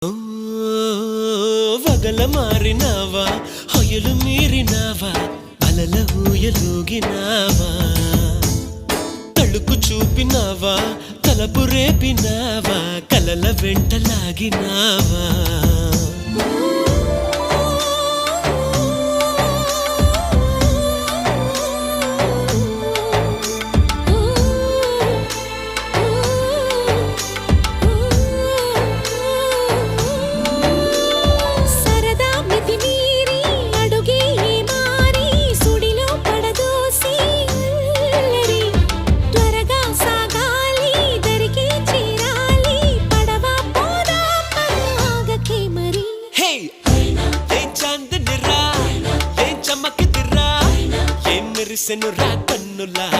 ఓ వగల మారినావా హొయలు మీరినావా అలల ఊయలూగినావా తళుకు చూపినావా తలపు రేపినావా కలల వెంటలాగినావా మెరిసెను రా కన్నులా